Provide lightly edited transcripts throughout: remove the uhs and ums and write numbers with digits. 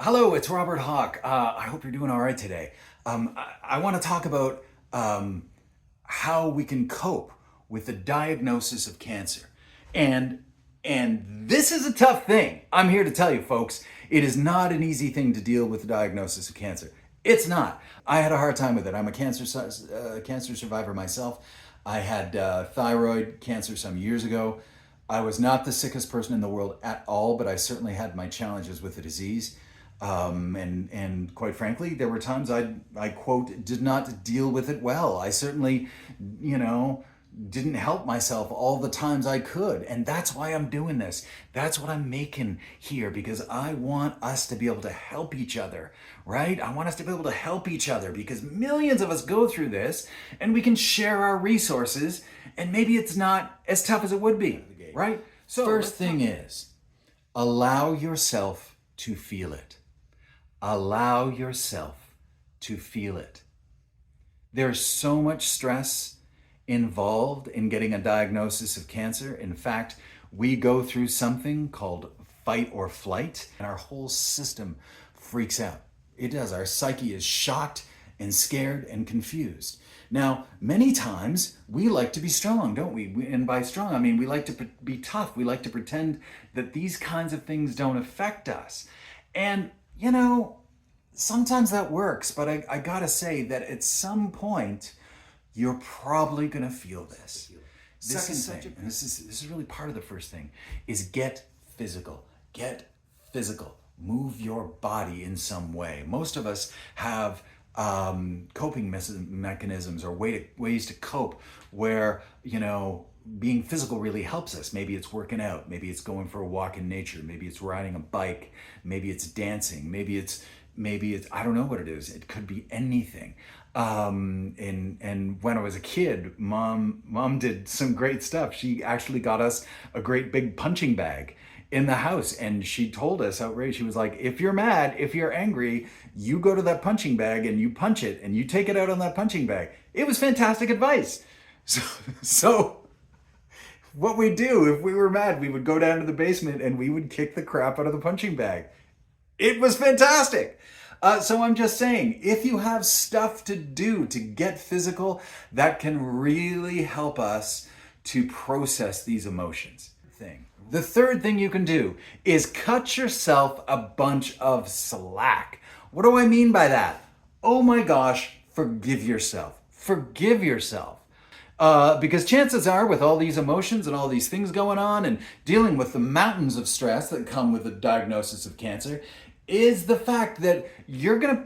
Hello, it's Robert Hawke. I hope you're doing all right today. I want to talk about how we can cope with the diagnosis of cancer. And this is a tough thing. I'm here to tell you, folks, it is not an easy thing to deal with the diagnosis of cancer. It's not. I had a hard time with it. I'm a cancer survivor myself. I had thyroid cancer some years ago. I was not the sickest person in the world at all, but I certainly had my challenges with the disease. And quite frankly, there were times I quote, did not deal with it well. I certainly, didn't help myself all the times I could. And that's why I'm doing this. That's what I'm making here, because I want us to be able to help each other, right? I want us to be able to help each other because millions of us go through this and we can share our resources and maybe it's not as tough as it would be, right? So first thing is, allow yourself to feel it. Allow yourself to feel it. There's so much stress involved in getting a diagnosis of cancer. In fact, we go through something called fight or flight, and our whole system freaks out. It does. Our psyche is shocked and scared and confused. Now, many times we like to be strong, don't we? And by strong, I mean we like to be tough. We like to pretend that these kinds of things don't affect us. And sometimes that works, but I gotta say that at some point, you're probably gonna feel this. Second thing, and this is really part of the first thing, is get physical. Get physical. Move your body in some way. Most of us have coping mechanisms or ways to cope where, being physical really helps us. Maybe it's working out. Maybe it's going for a walk in nature. Maybe it's riding a bike. Maybe it's dancing. Maybe it's I don't know what it is. It could be anything. And when I was a kid, mom did some great stuff. She actually got us a great big punching bag in the house. And she told us outright, she was like, if you're mad, if you're angry, you go to that punching bag and you punch it and you take it out on that punching bag. It was fantastic advice. So what we do if we were mad, we would go down to the basement and we would kick the crap out of the punching bag. It was fantastic. So I'm just saying, if you have stuff to do to get physical, that can really help us to process these emotions. The third thing you can do is cut yourself a bunch of slack. What do I mean by that? Oh my gosh, forgive yourself. Forgive yourself. Because chances are, with all these emotions and all these things going on and dealing with the mountains of stress that come with the diagnosis of cancer, is the fact that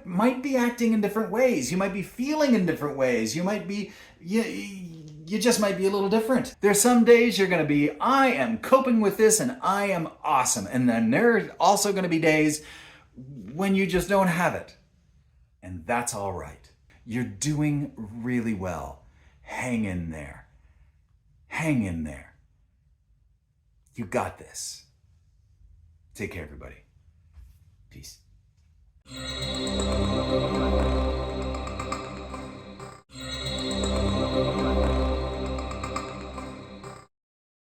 might be acting in different ways. You might be feeling in different ways. You might be, you just might be a little different. There's some days you're going to be, I am coping with this and I am awesome. And then there are also going to be days when you just don't have it. And that's all right. You're doing really well. Hang in there. Hang in there. You got this. Take care, everybody. Peace.